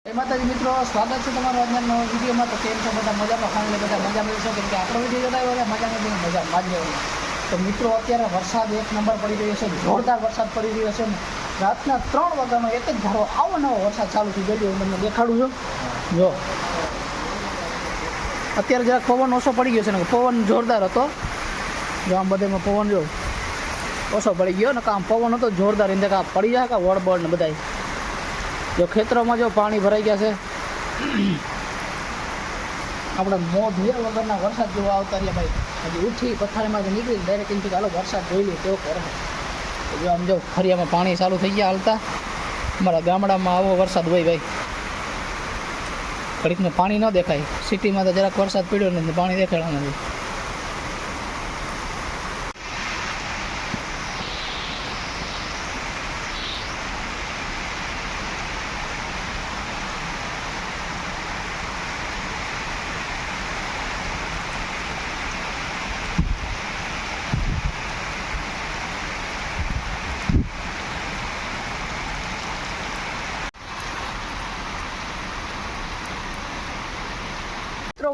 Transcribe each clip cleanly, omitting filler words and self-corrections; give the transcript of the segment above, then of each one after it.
જય માતાજી મિત્રો, સ્વાગત છે તમારો આજના નવા વિડીયોમાં. તો કેમ છો બધા? મજામાં? ફાઇનલી બધા મજા મેળવશો, કેમ કે આપણો વિડીયો જોતા હોય મજા નથી, મજા માજી. તો મિત્રો અત્યારે વરસાદ એક નંબર પડી રહ્યો છે, જોરદાર વરસાદ પડી રહ્યો છે ને રાતના 3 વાગ્યાનો એક જ ધારો આવો નવો વરસાદ ચાલુ થઈ ગયો. હું તમને દેખાડું છું. જો અત્યારે જરાક પવન ઓછો પડી ગયો છે ને, પવન જોરદાર હતો. જો આમ બધામાં પવન જો ઓછો પડી ગયો ને, આમ પવન હતો જોરદાર. એને કાં પડી જાય કાં વળબળ ને બધા. જો ખેતરોમાં જો પાણી ભરાઈ ગયા છે. આપણે મોં ધોયા વગરના વરસાદ જોવા આવતા રહ્યા ભાઈ. હજી ઉઠી પથારીમાંથી નીકળી ડાયરેક્ટ એમ હાલો વરસાદ જોઈ લે કેવો કરે. જો આમ જો ફરિયામાં પાણી ચાલુ થઈ ગયા હાલતા. અમારા ગામડામાં આવો વરસાદ હોય ભાઈ. ઘડીકમાં પાણી ન દેખાય. સિટીમાં તો જરાક વરસાદ પડ્યો નથી, પાણી દેખાડવા નથી.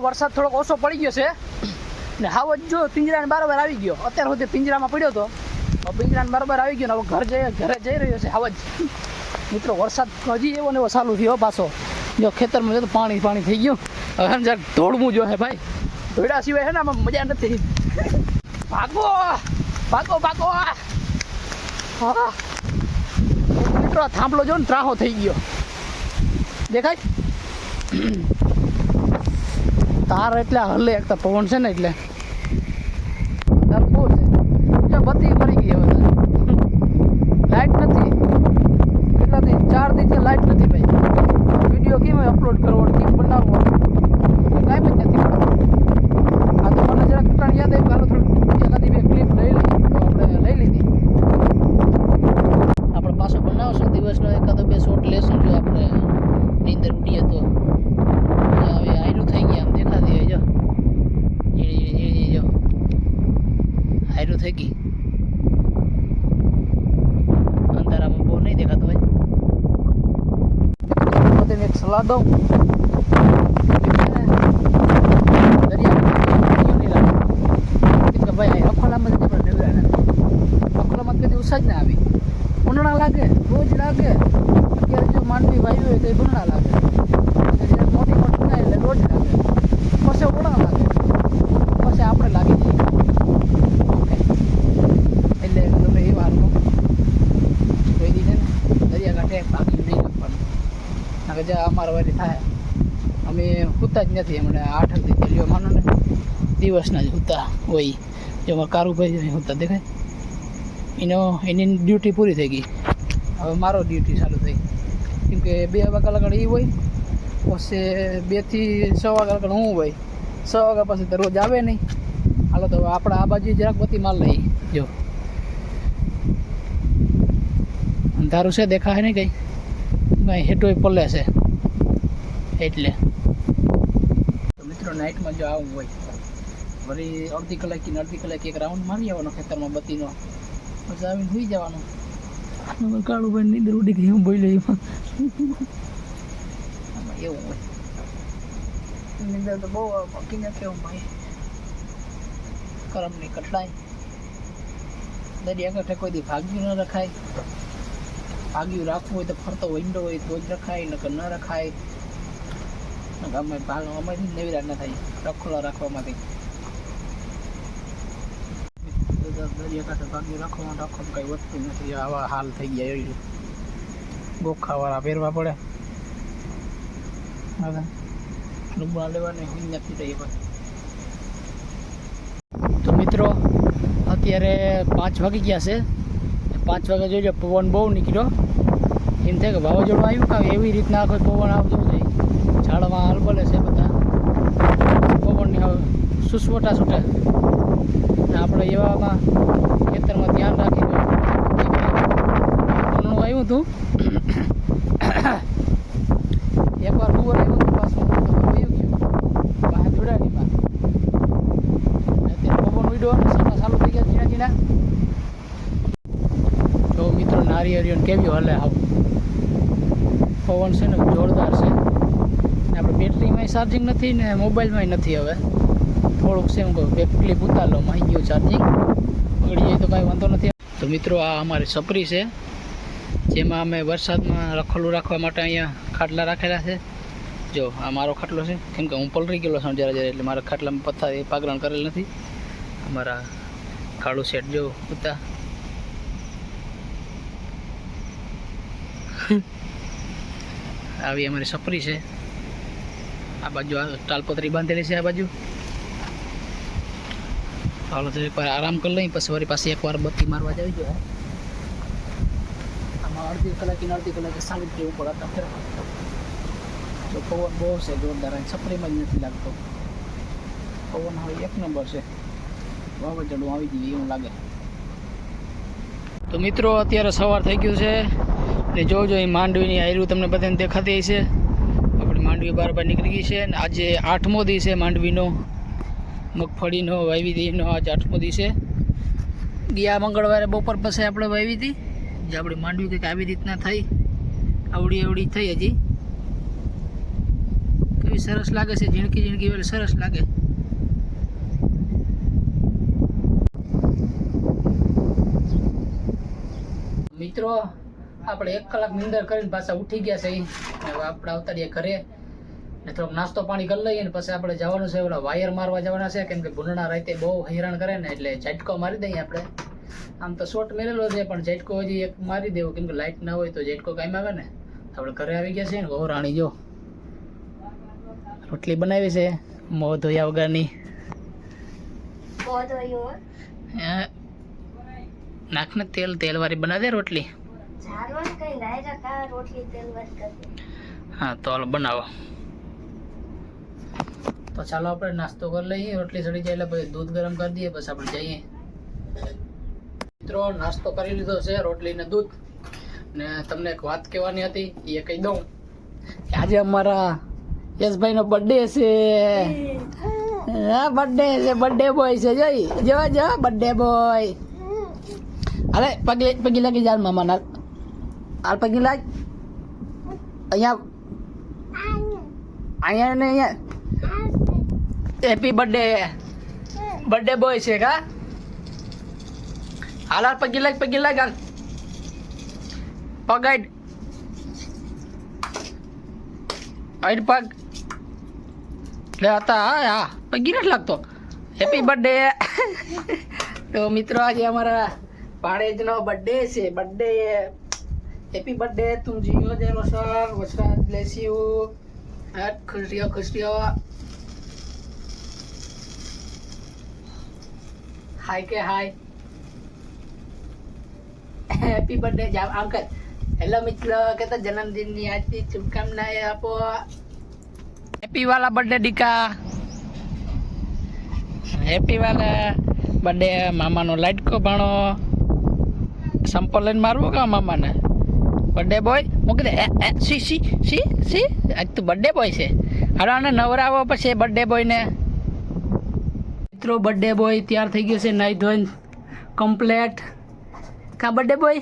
વરસાદ થોડોક ઓછો પડી ગયો છે ને હાવ જો પિંજરાને બરાબર આવી ગયો. અત્યાર સુધી પિંજરામાં પડ્યો હતો, પિંજરાને બરાબર આવી ગયો ને હવે ઘરે જઈ રહ્યો છે હાવ જ. મિત્રો વરસાદ હજી એવો ને એવો ચાલુ થયો પાછો. જો ખેતરમાં જો તો પાણી થઈ ગયું. હવે આમ જરાક દોડવું જો હે ભાઈ. દોડ્યા સિવાય હે ને આમાં મજા નથી. ભાગો ભાગો ભાગો. હા મિત્રો આ થાંભલો જો ને ત્રાહો થઈ ગયો દેખાય. તાર એટલે હલે એક તો પવન છે ને એટલે બહુ છે. જો બત્તી મરી ગઈ હવે, લાઇટ નથી. કેટલાથી 4 દિવસથી લાઇટ નથી ભાઈ. વિડીયો કેમ અપલોડ કરવો, કેમ બનાવવો, કાંઈ જ નથી. આ તો મને જરાક કટાણ યાદ આવી, ચાલો થોડીક એકાદી 2 ક્લિપ લઈ લઈએ. તો આપણે લઈ લીધી. આપણે પાછો બનાવશું દિવસનો એકાદો 2 શોટ લેશું. જો આપણે નીંદર ઉડીએ તો હવે આયરું થઈ ગયા આમ દેખાતી હોય. જો જો આયરું થઈ ગઈ. અંધારામાં બહુ નહીં દેખાતું હોય. બધે એક સલાહ દઉં, ભાઈ અખોલામાં જ આપણે ડેવરાના અખોલામાં કદી ઉષા જ ના આવી. ઉનાળા લાગે, રોજ લાગે. અત્યારે જો માનવી ભાઈ હોય તો એ ઉનાળા લાગે. મોટી મોટી એટલે રોજ લાગે. પછી ઉનાળા લાગે, પછી આપણે લાગી જઈએ. એટલે તમે એ વારનું કોઈ દી ને દરિયાકાંઠે ભાગી નહીં રાખવાનું. કારણ કે જ્યાં અમારા વારી થાય અમે સૂતા જ નથી. એમણે 8 દી દરિયો માનો ને દિવસના જ સૂતા હોય. જો અમારા કારુભાઈ સૂતા દેખાય. એની ડ્યુટી પૂરી થઈ ગઈ. હવે મારો ડ્યુટી ચાલુ થઈ. કેમ કે 2 વાગ્યા લગન એ હોય, પછી 2 થી 6 વાગ્યા લગન હું હોય. 6 વાગ્યા પછી તો રોજ આવે નહીં. હાલો તો આપણે આ બાજુ જરાક બધી માલ લઈ. જો અંધારું છે, દેખાય નહીં કંઈ. કંઈ હેઠો પલે છે એટલે. તો મિત્રો નાઇટમાં જો આવું હોય, વળી અડધી કલાક એક રાઉન્ડ મારી આવવાનો ખેતરમાં બત્તીનો. પછી આવીને સુઈ જવાનું. કાળુભાઈ નીંદર ઉડી ગઈ હું બોલ્યો એમાં. આમાં એવું હોય. નીંદર તો બહુ પકી નથી હું ભાઈ. કરમની કટલાય. દરિયા કાંઠે કોઈ દી ભાગ્યું ન રખાય. ભાગ્યું રાખવું હોય તો ફરતો વિન્ડો હોય તો જ રખાય, નકર ન રખાય. અમે અમારી નવીરા ન થાય રખોલા રાખવામાંથી. દરિયા કાંઠે ભાગ્યું રાખવામાં કઈ વસ્તુ નથી. આવા હાલ થઈ ગયા. એવી બોખાવાળા પહેરવા પડે. લુગડા લેવાની હું નથી થઈ. તો મિત્રો અત્યારે 5 વાગી ગયા છે. 5 વાગે જોઈજો પવન બહુ નીકળ્યો. એમ થાય કે વાવાઝોડું આવ્યું કાં એવી રીતના આખો પવન આવતો જાય. ઝાડમાં હલબલે છે બધા. પવનની હવે સુસવટા છૂટે. આપણે એવામાં ખેતરમાં ધ્યાન રાખી આવ્યું હતું. એકવાર કુવર આવ્યું હતું, પાછું વયું ગયું બહાર જોડાણીમાં. અત્યારે પવન ઉડ્યો અને સાટા ચાલુ થઈ ગયા ઝીણા ઝીણા. તો મિત્રો નારિયેળીઓ કેવી હલે આવું પવન છે ને જોરદાર છે. ચાર્જિંગ નથી ને મોબાઈલમાં નથી. હવે થોડુંક છે, હું કહું એક ક્લિપ ઉતાર લો, આવી ગયું ચાર્જિંગ, પકડી જાય તો કાંઈ વાંધો નથી. તો મિત્રો આ અમારી સપરી છે, જેમાં અમે વરસાદમાં રખોલું રાખવા માટે અહીંયા ખાટલા રાખેલા છે. જો આ મારો ખાટલો છે, કેમ કે હું પલરી ગયેલો છું જરા એટલે મારા ખાટલામાં પથ્થા એ પાગરણ કરેલ નથી. અમારા કાળું સેટ જો ઉતા આવી અમારી સપરી છે. આ બાજુ આ તાલપત્રી બાંધેલી છે. આ બાજુ હાલો તો એકવાર આરામ કરી લઈ, પછી વળી પાછી એકવાર બત્તી મારવા જવી જોઈએ. આમાં અડધી કલાકે 40 જેવું પડે ફેરફાર. તો પવન બહુ છે જોરદાર, સપરીમાં જ નથી લાગતો. પવન હવે એક નંબર છે, વાવાઝોડું આવી ગયું એવું લાગે. તો મિત્રો અત્યારે સવાર થઈ ગયું છે ને જોજો એ માંડવીની આયરું તમને બધાને દેખાતી છે. આપણી માંડવી બરાબર નીકળી ગઈ છે ને આજે 8મો દી છે માંડવીનો, મગફળીનો વાવી દીનો આજે 8મો દી છે. ગયા મંગળવારે બપોર પછી આપણે વાવી હતી, જે આપણી માંડવી કંઈક આવી રીતના થઈ, આવડી થઈ. હજી કેવી સરસ લાગે છે, ઝીણકી વેલી સરસ લાગે. મિત્રો આપણે 1 કલાક નીંદર કરીને પાછા ઉઠી ગયા છે. હવે આપણે આવતારીએ ઘરે ને થોડોક નાસ્તો પાણી કરી લઈએ ને પછી આપણે જવાનું છે, ઓલા વાયર મારવા જવાના છે. કેમ કે ભૂંડણા રાતે બહુ હેરાન કરે ને, એટલે ઝટકો મારી દઈએ આપણે. આમ તો શોર્ટ મેરેલો છે પણ ઝટકો હજી એક મારી દેવો, કેમ કે લાઇટ ના હોય તો ઝટકો કામ આવે ને. આપણે ઘરે આવી ગયા છે ને. વહુ રાણી જો રોટલી બનાવી છે મોં ધોયા વગરની. નાખ ને તેલ વાળી બના દે રોટલી. હા તો હાલો બનાવો. તો ચાલો આપણે નાસ્તો કરી લઈએ, રોટલી સડી જાય એટલે પછી દૂધ ગરમ કરી દઈએ, પછી આપણે જઈએ. મિત્રો નાસ્તો કરી લીધો છે, રોટલી ને દૂધ. ને તમને એક વાત કહેવાની હતી એ કહી દઉં કે આજે અમારા યશભાઈ નો બર્થડે છે. હા બર્થડે બોય છે. જો બર્થડે બોય. અરે પગી લાગી જાય મામા ના. હાલ પગી લાગ. અહીંયા ને અહીંયા હેપી બર્થડે બોય છે કા. હાલ પગી લાગ હાલ પગ આઈડ પગ લે હતા. હા પગી નથી લાગતો. Happy birthday. તો મિત્રો આજે અમારા પાડેજનો બર્થડે છે. Happy birthday. તું જીઓ જેલો સર વસરાજ બ્લેસ યુ. ખુશ રહ્યો. Hi happy birthday. જાવ આમ કર. હેલો મિત્રો, કેતા જન્મદિનની આજથી શુભકામનાएं આપો. હેપી વાલા બર્થડે દીકા. હેપી વાલા બર્થડે. મામાનો લાડકો ભાણો. સંપલ લઈને મારવો કા મામાને. બર્થડે બોય મૂકી દે. સી આજ તો બર્થડે બોય છે. હાલો આને નવરાવો પછી બર્થડે બોયને. મિત્રો બર્થડે બોય તૈયાર થઈ ગયો છે, નાઈ ધોઈને કમ્પ્લેટ. કા બર્થડે બોય.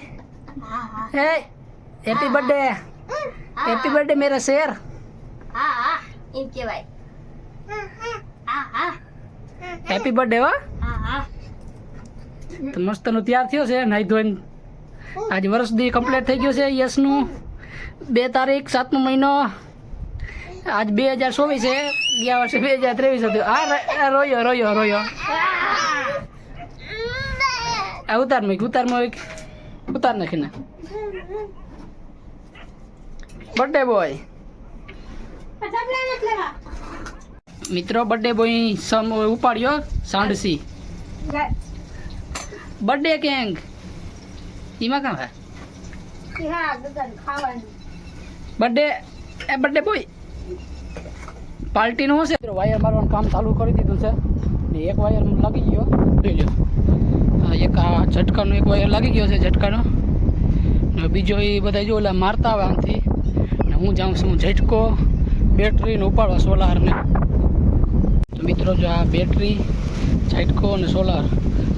હે હેપી બર્થડે મેરા શેર. એમ કહેવાય. હેપી બર્થડે હો. તો મસ્ત નું તૈયાર થયો છે નાઈ ધોઈને. આજે વર્ષ દી કમ્પ્લીટ થઈ ગયું છે યશનું. 2 તારીખ 7મો મહિનો. આજ 2024 છે. ગયા વર્ષે 2023 હતું. આ રોયો. આ ઉતાર નાખીને. Birthday boy. મિત્રો બર્થડે બોય ઉપાડ્યો સાંડસી. બર્થડે કેંગ એમાં કાં હે બર્થડે બોય પાર્ટીનું હશે. વાયર મારવાનું કામ ચાલુ કરી દીધું છે ને એક વાયર લાગી ગયો. જોઈ લો એક આ ઝટકાનો એક વાયર લાગી ગયો છે ઝટકાનો. ને બીજો એ બધા જો ઓલા મારતા આવે આમથી ને હું જાઉં છું ઝટકો બેટરીને ઉપાડવા સોલારને. તો મિત્રો જો આ બેટરી ઝટકો અને સોલાર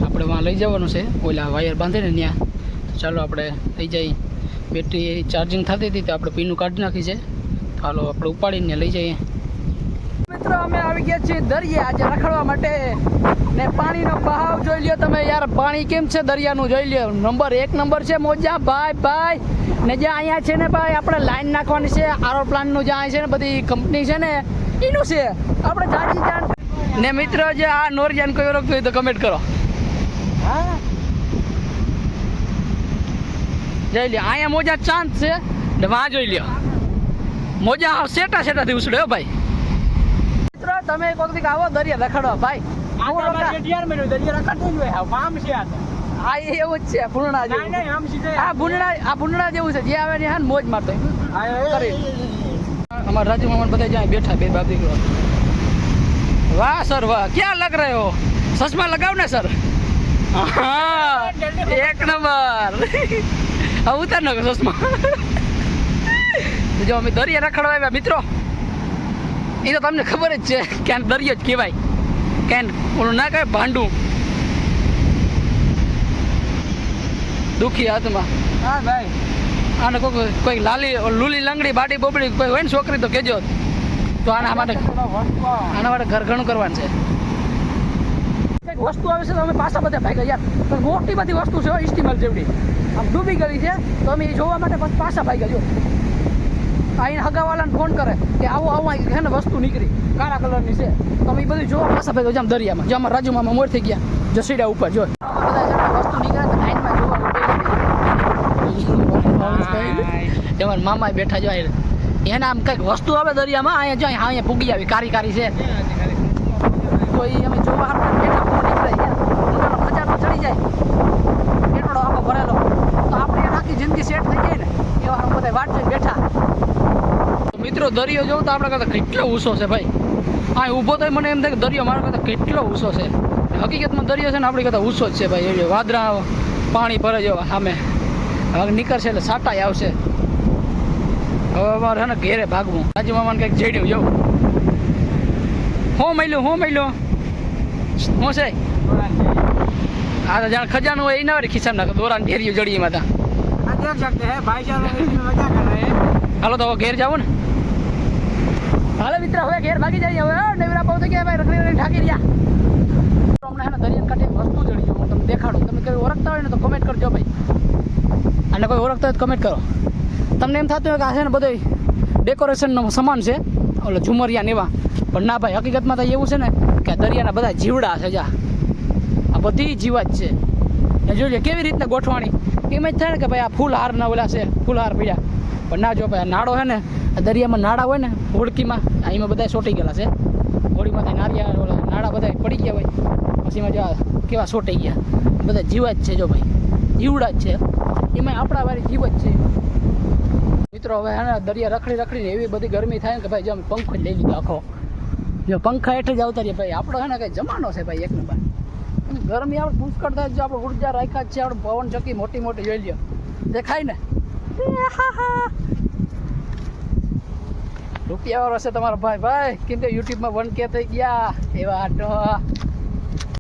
આપણે વાં લઈ જવાનું છે. ઓલા વાયર બાંધીને ત્યાં. તો ચાલો આપણે લઈ જઈએ. બેટરી ચાર્જિંગ થતી હતી તો આપણે પીનું કાઢી નાખી છે. ચાલો આપણે ઉપાડીને લઈ જઈએ. મિત્રો અમે આવી ગયા છીએ દરિયા આજે રખડવા માટે ને પાણીનો બહાવ જોઈ લ્યો તમે યાર પાણી કેમ છે દરિયાનું જોઈ લ્યો નંબર 1 નંબર છે મોજા ભાઈ ને જે અહીંયા છે ને ભાઈ આપણે લાઈન નાખવાની છે આરો પ્લાન્ટનું જે અહીં છે ને બધી કંપની છે ને એનું છે આપણે જાજી જાણ ને મિત્રો જે આ નોરિયાન કોઈ ઓળખતું હોય તો કમેન્ટ કરો હા જોઈ લ્યો અહીંયા મોજા ચાંદ છે ને વાં જોઈ લ્યો મોજા સેટાથી ઉછળે હો ભાઈ મિત્રો તમે એક વખત આવો દરિયા રખડવા ભાઈ હા એવું જ છે પૂર્ણા જેવું આ ભૂંડણા જેવું છે જે આવે ને હા મોજ મારતો અમારા રાજુ મામા બધા જ્યાં બેઠા બે બાપ દીકરો વાહ સર વાહ ક્યાં લગ રહે હો ચશ્મા લગાવ ને સર હા 1 નંબર હા ઉતાર નાખો ચશ્મા જો અમે દરિયા રખડવા આવ્યા મિત્રો એ તો તમને ખબર જ છે ક્યાં દરિયો જ કહેવાય ક્યાં ઓલું ના કહેવાય ભાંડું દુખી હાથમાં હા ભાઈ આને કોઈ લૂલી લંગડી બાડી બોબડી કોઈ હોય ને છોકરી તો કહેજો તો આના માટે ઘર ઘણું કરવાનું છે કંઈક વસ્તુ આવે છે તો અમે પાછા બધા ભાગ્યા યાર પણ મોટી બધી વસ્તુ છે ઇસ્ટીમર જેવડી આમ ડૂબી ગઈ છે તો અમે એ જોવા માટે પછી પાછા ભાગ્યા જો અહીં હગાવાલાને ફોન કરે કે આવો છે ને વસ્તુ નીકળી કાળા કલરની છે તો અમે એ બધું જોવા પાછા ભાગ્યા જામ દરિયામાં જો અમારા રાજુમાં મોર થઈ ગયા જસીડા ઉપર જો બધા વસ્તુ નીકળે તો લાઈનમાં જોવા અમારા મામા બેઠા જો એને આમ કંઈક વસ્તુ આવે દરિયામાં અહીંયા જો અહીંયા પૂગી આવી કારી છે તો એ અમે જોવા બેઠા નીકળે ખજાનો ચડી જાય પેટોડો આખો ભરેલો તો આપણે આખી જિંદગી સેટ થઈ જાય ને એવા બધા વાટ જોઈને બેઠા મિત્રો દરિયો જોઉં તો આપણા કરતાં કેટલો ઊંચો છે ભાઈ હા ઊભો તો મને એમ થાય કે દરિયો મારા કરતાં કેટલો ઊંચો છે હકીકતમાં દરિયો છે ને આપણી કરતાં ઊંચો જ છે ભાઈ એ વાદળા પાણી ભરે જો સામે હવે નીકળશે એટલે સાટાઈ આવશે હવે અમારે છે ને ઘેરે ભાગવું રાજુ મામાને કંઈક જેડ્યું જવું હું મળ્યું શું છે હા તો જાણ ખજાનું હોય એ ના હોય ખિસ્સામાં નાખો દોરાને ઘેર્યું જડીએ માં હાલો તો હવે ઘેર જાવું ને હાલો મિત્ર હવે ઘેર ભાગી જાય હવે નવીરા બહુ થઈ ગયા ભાઈ રખડી ઢાકી રહ્યા હમણાં છે ને દરિયા કાંઠે વસ્તુ જડી ગયું હું તમને દેખાડું તમે કોઈ ઓળખતા હોય ને તો કમેન્ટ કરજો ભાઈ અને કોઈ ઓળખતા હોય તો કમેન્ટ કરો તમને એમ થતું હોય કે આ છે ને બધું ડેકોરેશનનો સામાન છે ઓલો ઝુમરિયા ને એવા પણ ના ભાઈ હકીકતમાં તો એવું છે ને કે દરિયાના બધા જીવડા છે જા આ બધી જીવાત છે એ જોઈ લે કેવી રીતના ગોઠવાણી એમ જ થાય ને કે ભાઈ આ ફૂલહારના ઓલા છે ફૂલહાર પડ્યા પણ ના જો ભાઈ નાળો છે ને દરિયામાં નાળા હોય ને હોડકીમાં એમાં બધા સોટી ગયેલા છે હોળીમાંથી નારિયા ઓલા નાળા બધા પડી ગયા હોય પછી એમાં જો કેવા સોટાઈ ગયા બધા જીવાત છે જો ભાઈ જીવડા જ છે એમાં આપણા વાળી જીવત છે મિત્રો હવે હે ને દરિયા રખડીને એવી બધી ગરમી થાય ને કે ભાઈ જો અમે પંખો જ લઈ લીધો આખો જો પંખા હેઠળ જ આવતા રહીએ ભાઈ આપણો છે ને કંઈ જમાનો છે ભાઈ 1 નંબર ગરમી આપણે પુષ્કળ થાય જો આપણે ઉર્જા રાખ્યા જ છે આપણે પવન ચક્કી મોટી જોઈ લ્યો દેખાય ને રૂપિયા વાળો છે તમારો ભાઈ કેમ કે યુટ્યુબમાં 1K થઈ ગયા એવા આટો